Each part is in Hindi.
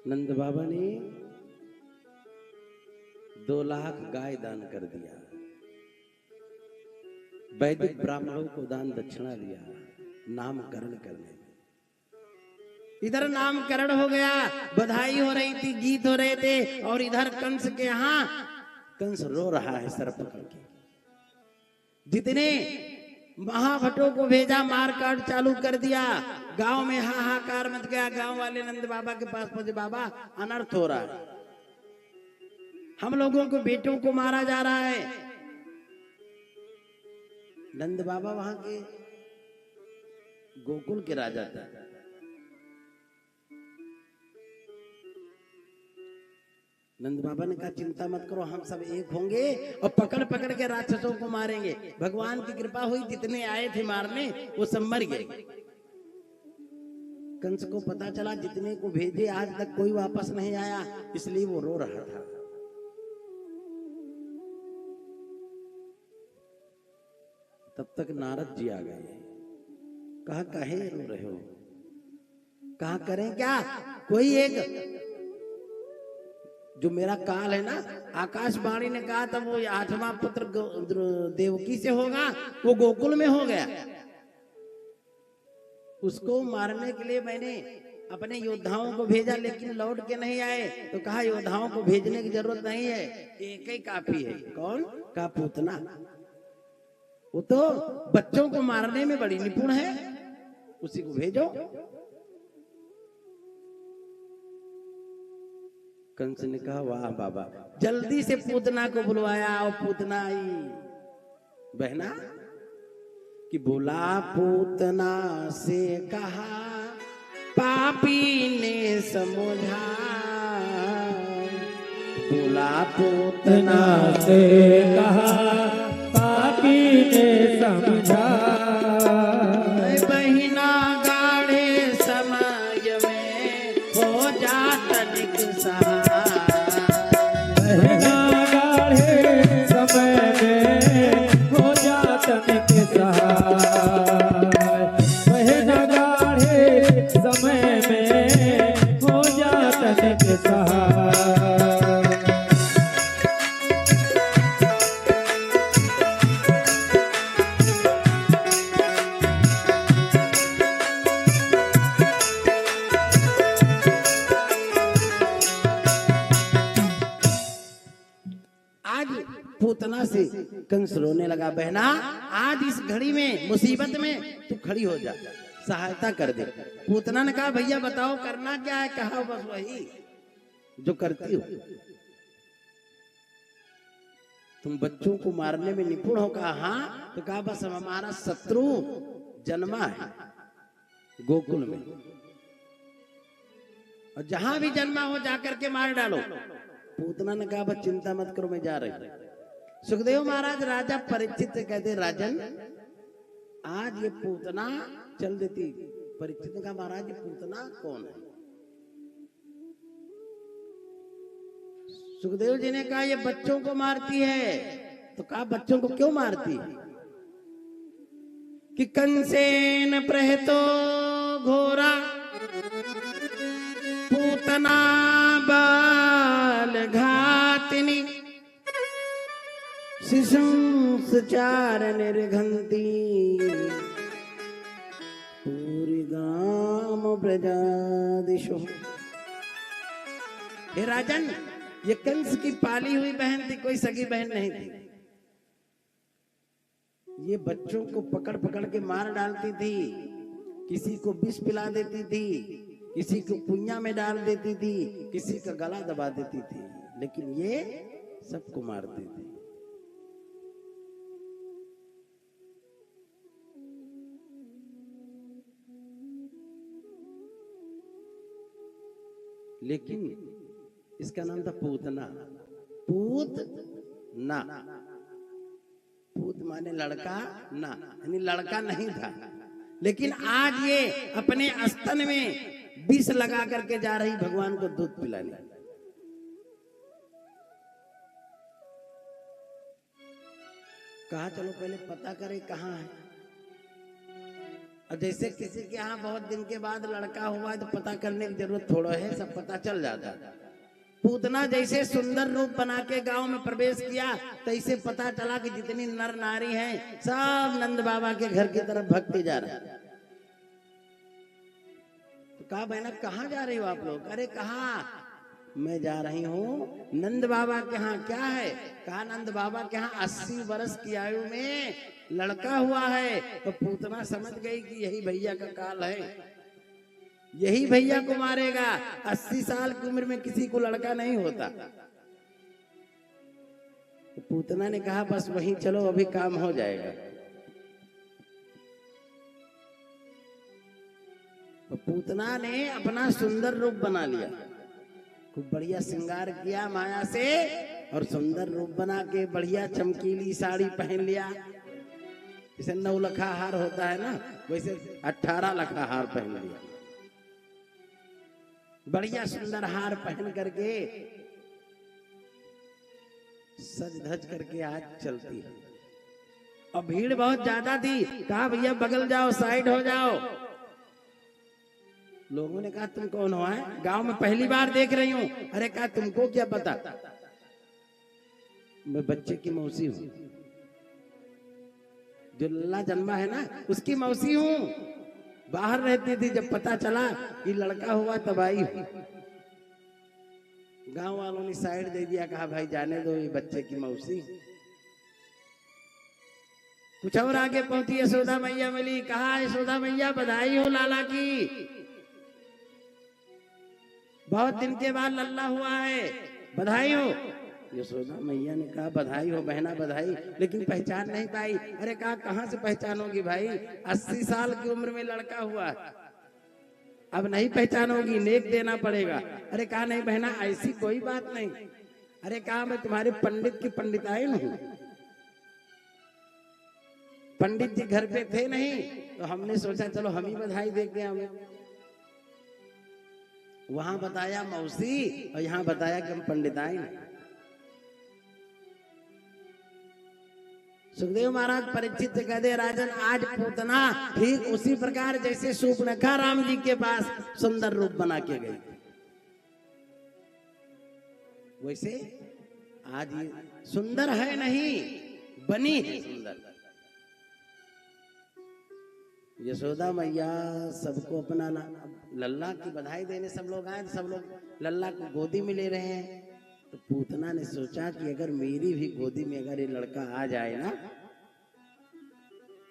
नंद बाबा ने 2 लाख गाय दान कर दिया, वैदिक ब्राह्मणों को दान दक्षिणा दिया नामकरण करने में। इधर नामकरण हो गया, बधाई हो रही थी, गीत हो रहे थे, और इधर कंस के यहाँ कंस रो रहा है सर पकड़ के। जितने महाभटों को भेजा, मार काट चालू कर दिया, गांव में हाहाकार मच गया। गांव वाले नंद बाबा के पास पहुंचे, बाबा अनर्थ हो रहा है, हम लोगों को बेटों को मारा जा रहा है। नंद बाबा वहां के गोकुल के राजा थे। नंद बाबा ने कहा चिंता मत करो, हम सब एक होंगे और पकड़ पकड़ के राक्षसों को मारेंगे। भगवान की कृपा हुई, जितने आए थे मारने वो सब मर गए। कंस को पता चला जितने को भेजे आज तक कोई वापस नहीं आया, इसलिए वो रो रहा था। तब तक नारद जी आ गए। कहा काहे रो रहे हो, कहा करें क्या, कोई एक जो मेरा काल है ना, आकाशवाणी ने कहा था वो 8वां पुत्र देवकी से होगा, वो गोकुल में हो गया। उसको मारने के लिए मैंने अपने योद्धाओं को भेजा, लेकिन लौट के नहीं आए। तो कहा योद्धाओं को भेजने की जरूरत नहीं है, एक ही काफी है। कौन? का पूतना। वो तो बच्चों को मारने में बड़ी निपुण है, उसी को भेजो। कंस ने कहा वाह बाबा, जल्दी से पूतना को बुलवाया और पूतना आई। बहना कि बुला पूतना से कहा, पापी ने समझा। बुला पूतना से कहा, पापी ने समझा। बहिना गाढ़े समय में हो जा तनिक सहाय। बहिना गाढ़े समय में हो जा तनिक सहाय। बहिना गाढ़े समय में हो जा तनिक सहाय। पूतना से कंस रोने लगा, बहना आज इस घड़ी में मुसीबत में तू खड़ी हो जा, सहायता कर दे। पूतना ने कहा भैया बताओ करना क्या है। कहा बस वही जो करती हो, तुम बच्चों को मारने में निपुण हो। कहा हाँ। तो कहा बस हमारा शत्रु जन्मा है गोकुल में, और जहां भी जन्मा हो जाकर के मार डालो। पूतना ने कहा बस चिंता मत करो, मैं जा रही हूं। सुखदेव महाराज राजा परीक्षित से कहते, राजन आज ये पूतना चल देती। परीक्षित ने कहा महाराज ये पूतना कौन है? सुखदेव जी ने कहा ये बच्चों को मारती है। तो कहा बच्चों को क्यों मारती है? कि कंसेन प्रहतो घोरा पूतना बाल घातिनी शिशुंसचार निर्घंती पूरी गाम प्रजादिशो। हे राजन, ये कंस की पाली हुई बहन थी, कोई सगी बहन नहीं थी। ये बच्चों को पकड़ पकड़ के मार डालती थी, किसी को विष पिला देती थी, किसी को कुइयां में डाल देती थी, किसी का गला दबा देती थी, लेकिन ये सबको मारती थी। लेकिन इसका नाम था पूतना। पूत ना, पूत माने लड़का ना, यानी लड़का नहीं था। लेकिन आज ये अपने स्तन में विष लगा करके जा रही भगवान को दूध पिलाने। कहा चलो पहले पता करें कहाँ है। और जैसे किसी के यहाँ बहुत दिन के बाद लड़का हुआ है तो पता करने की जरूरत थोड़ा है, सब पता चल जाता है। पूतना जैसे सुंदर रूप बना के गांव में प्रवेश किया तो इसे पता चला कि जितनी नर नारी हैं सब नंद बाबा के घर की तरफ भक्ति जा रहा है। तो कहा बहना कहाँ जा रही हो आप लोग? अरे कहा मैं जा रही हूँ नंद बाबा के यहाँ। क्या है? कहा नंद बाबा के यहाँ 80 वर्ष की आयु में लड़का हुआ है। तो पूतना समझ गई कि यही भैया का काल है, यही भैया को मारेगा। 80 साल की उम्र में किसी को लड़का नहीं होता। तो पूतना ने कहा बस वहीं चलो, अभी काम हो जाएगा। तो पूतना ने अपना सुंदर रूप बना लिया, खूब बढ़िया श्रृंगार किया माया से, और सुंदर रूप बना के बढ़िया चमकीली साड़ी पहन लिया। जैसे 9 लखा हार होता है ना, वैसे 18 लखा हार पहन लिया। बढ़िया सुंदर हार पहन करके सज धज करके आज चलती है। और भीड़ बहुत ज्यादा थी। कहा भैया बगल जाओ, साइड हो जाओ। लोगों ने कहा तुम कौन हो? है गांव में पहली बार देख रही हूं। अरे कहा तुमको क्या पता? मैं बच्चे की मौसी हूं, जो लल्ला जन्मा है ना उसकी मौसी हूं। बाहर रहती थी, जब पता चला कि लड़का हुआ तब आई। गांव वालों ने साइड दे दिया, कहा भाई जाने दो, ये बच्चे की मौसी। कुछ और आगे पहुंची, यशोदा मैया मिली। कहा यशोदा मैया बधाई हो लाला की, बहुत दिन के बाद लल्ला हुआ है, बधाई हो। यशोदा मैया ने कहा बधाई हो बहना बधाई, लेकिन पहचान नहीं पाई। अरे कहा कहां से पहचानोगी भाई, 80 साल की उम्र में लड़का हुआ, अब नहीं पहचानोगी, नेक देना पड़ेगा। अरे कहा नहीं बहना ऐसी कोई बात नहीं। अरे कहा मैं तुम्हारे पंडित की पंडिताइन हूं, पंडित जी घर पे थे नहीं, तो हमने सोचा चलो हम ही बधाई दे के हमें। वहां बताया मौसी और यहाँ बताया कि हम पंडिताइन। सुखदेव महाराज परीक्षित से कहते राजन आज पूतना ठीक उसी प्रकार जैसे सूर्पनखा राम जी के पास सुंदर रूप बना के गई, वैसे आज ये सुंदर है नहीं बनी है सुंदर। यशोदा मैया सबको अपना लल्ला की बधाई देने सब लोग आए, तो सब लोग लल्ला को गोदी में ले रहे हैं। तो पूतना ने सोचा कि अगर मेरी भी गोदी में अगर ये लड़का आ जाए ना,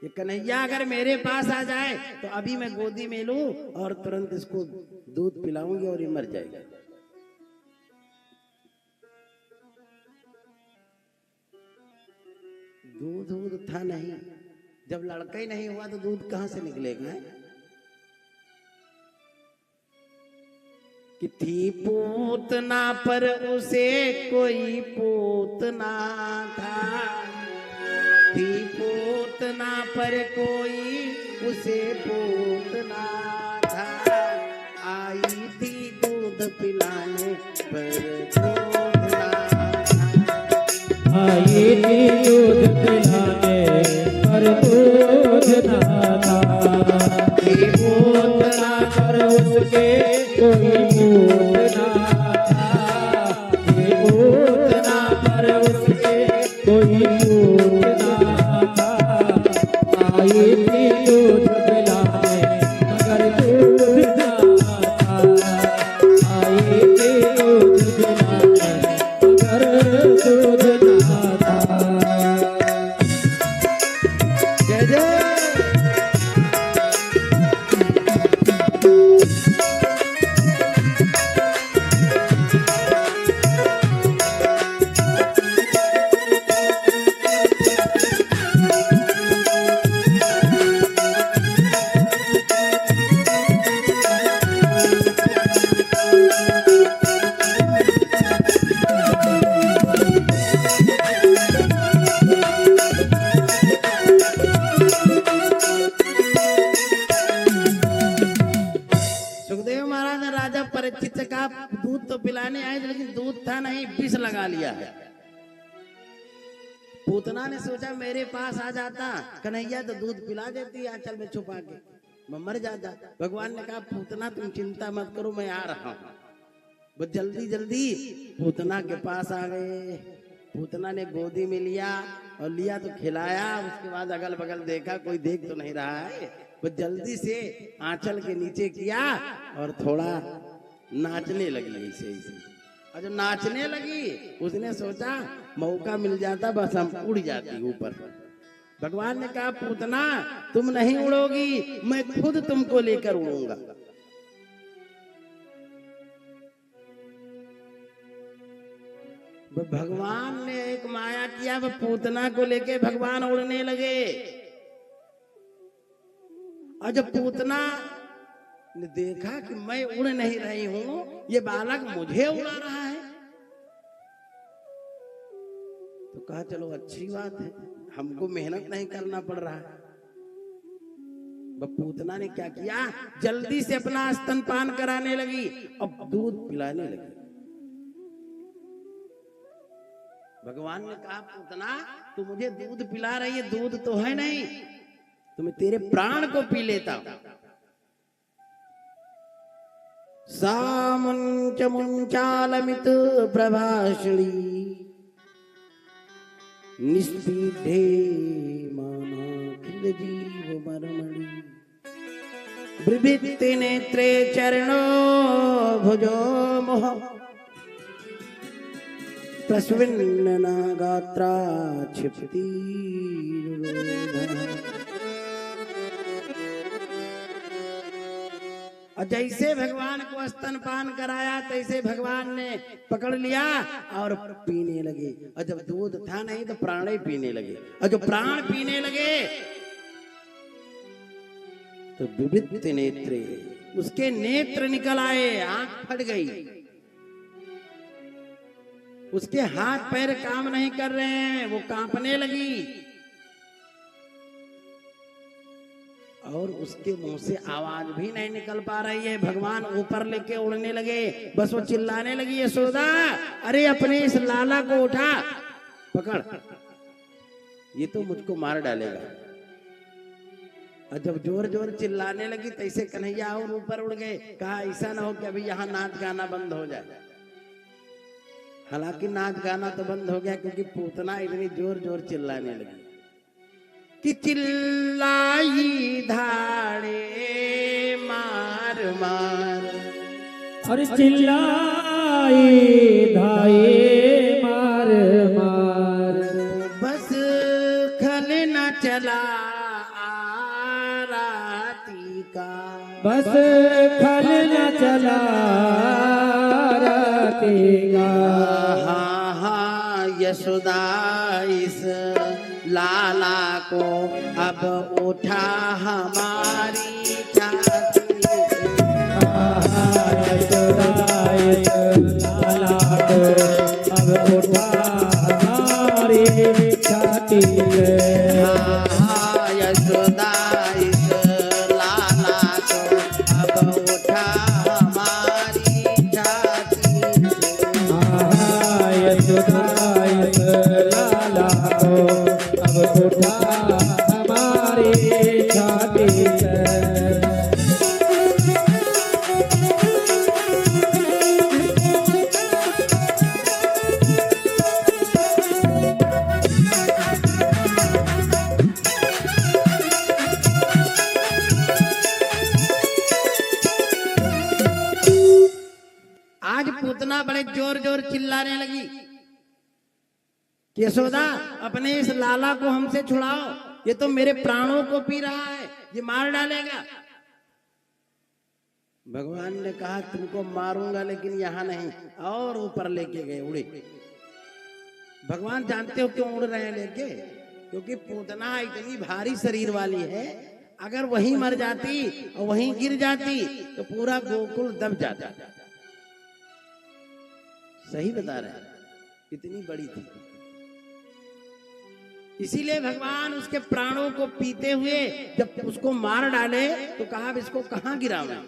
ये कन्हैया अगर मेरे पास आ जाए तो अभी मैं गोदी में लूं और तुरंत इसको दूध पिलाऊंगी और ये मर जाएगा। दूध था नहीं, जब लड़का ही नहीं हुआ तो दूध कहां से निकलेगा? कि थी पूतना पर उसे कोई पूतना था, थी पूतना पर कोई उसे पूतना था, आई थी दूध पिलाने पर पूतना था, आई थी दूध पिलाने पर पूतना था, थी पूतना पर उसके कोई पूतना था, थी पूतना पर उसके कोई पूतना था, आई थी दूध पिलाने मगर दूध ना था, आई थी दूध पिलाने मगर दूध ना था। जय जय। परीक्षित का दूध तो पिलाने आए लेकिन दूध था नहीं, विष लगा लिया है। पूतना ने सोचा मेरे पास आ जाता कन्हैया तो दूध पिला देती आंचल में छुपा के। मैं मर जा। भगवान ने कहा पूतना तुम चिंता मत करो, मैं आ रहा हूं। वो जल्दी जल्दी पूतना के पास आ गए। पूतना ने गोदी में लिया और लिया तो खिलाया। उसके बाद अगल बगल देखा, कोई देख तो नहीं रहा है। वो जल्दी से आंचल के नीचे किया और थोड़ा नाचने लगी ऐसे ऐसे। और जब नाचने लगी उसने सोचा मौका मिल जाता बस हम उड़ जाती ऊपर। भगवान ने कहा पूतना तुम नहीं उड़ोगी, मैं खुद तुमको लेकर उड़ूंगा। भगवान ने एक माया किया, वह पूतना को लेके भगवान उड़ने लगे। और जब पूतना ने देखा कि मैं उड़ नहीं रही हूं, ये बालक मुझे उड़ा रहा है, तो कहा चलो अच्छी बात है, हमको मेहनत नहीं करना पड़ रहा है। पूतना ने क्या किया, जल्दी से अपना स्तनपान कराने लगी और दूध पिलाने लगी। भगवान ने कहा पूतना तू मुझे दूध पिला रही है, दूध तो है नहीं, तो मैं तेरे प्राण को पी लेता हूं। सामुंच मुंचालमित प्रभाषणी निस्पीढे मानाखिल जीव मरमणि ब्रिभित्ति नेत्रे चरणो भुजो मोह प्रस्विन्नना गात्रा क्षिप्ति। और जैसे भगवान को स्तनपान कराया तैसे भगवान ने पकड़ लिया और पीने लगे। और जब दूध था नहीं तो प्राण ही पीने लगे। और जो प्राण पीने लगे तो विविध नेत्रे, उसके नेत्र निकल आए, आंख फट गई, उसके हाथ पैर काम नहीं कर रहे हैं, वो कांपने लगी और उसके मुंह से आवाज भी नहीं निकल पा रही है। भगवान ऊपर लेके उड़ने लगे, बस वो चिल्लाने लगी यशोदा अरे अपने इस लाला को उठा पकड़, ये तो मुझको मार डालेगा। और जब जोर जोर चिल्लाने लगी तैसे कन्हैया और ऊपर उड़ गए। कहा ऐसा ना हो कि अभी यहाँ नाच गाना बंद हो जाए। हालांकि नाच गाना तो बंद हो गया क्योंकि पूतना इतनी जोर जोर चिल्लाने लगी कि चिल्लाई धाड़े मार मार, अरे चिल्लाई धाए मार मार, बस खल न चला आरती का, बस खल न चला आरती का। हाँ हाँ यशोदा इस लाला को अब उठा हमारी छाती से। लाला को अब उठा हमारी छाती से। यशोदा इस लाला को अब उठा हमारी छाती से। यशोदा इस लाला को अब उठा हमारी छाती से। आज पूतना बड़े जोर जोर चिल्लाने लगी यशोदा अपने इस लाला को हमसे छुड़ाओ, ये तो मेरे प्राणों को पी रहा है, ये मार डालेगा। भगवान ने कहा तुमको मारूंगा लेकिन यहाँ नहीं, और ऊपर लेके गए उड़े। भगवान जानते हो क्यों उड़ रहे हैं लेके, क्योंकि पूतना इतनी भारी शरीर वाली है, अगर वहीं मर जाती और वहीं गिर जाती तो पूरा गोकुल दब जाता। सही बता रहे हैं, इतनी बड़ी थी। इसीलिए भगवान उसके प्राणों को पीते हुए जब उसको मार डाले तो कहा अब इसको कहां गिरावें,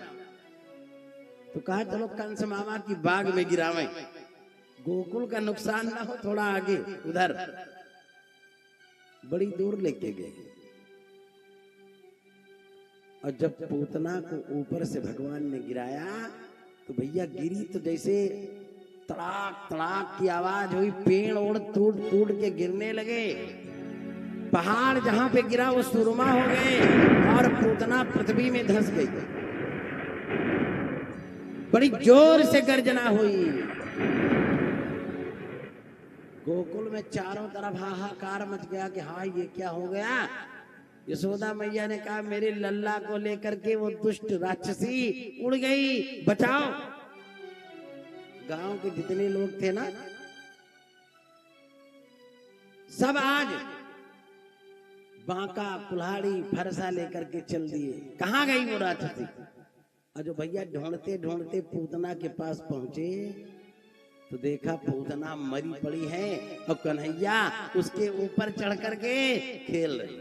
तो कहा चलो कंस मामा की बाग में गिरावें, गोकुल का नुकसान ना हो, थोड़ा आगे उधर। बड़ी दूर लेके गए और जब पूतना को ऊपर से भगवान ने गिराया तो भैया गिरी तो जैसे तड़ाक तड़ाक की आवाज हुई, पेड़ ओड़ टूट टूट के गिरने लगे, पहाड़ जहां पे गिरा वो सुरमा हो गए और पूतना पृथ्वी में धंस गई। बड़ी जोर से गर्जना हुई। गोकुल में चारों तरफ हाहाकार मच गया कि हाँ ये क्या हो गया। यशोदा मैया ने कहा मेरे लल्ला को लेकर के वो दुष्ट राक्षसी उड़ गई, बचाओ। गांव के जितने लोग थे ना सब आज बांका कुल्हाड़ी फरसा लेकर के चल दिए। कहां गई वो राक्षसी? और जो भैया ढूंढते ढूंढते पूतना के पास पहुंचे तो देखा पूतना मरी पड़ी है और कन्हैया उसके ऊपर चढ़ करके खेल रही।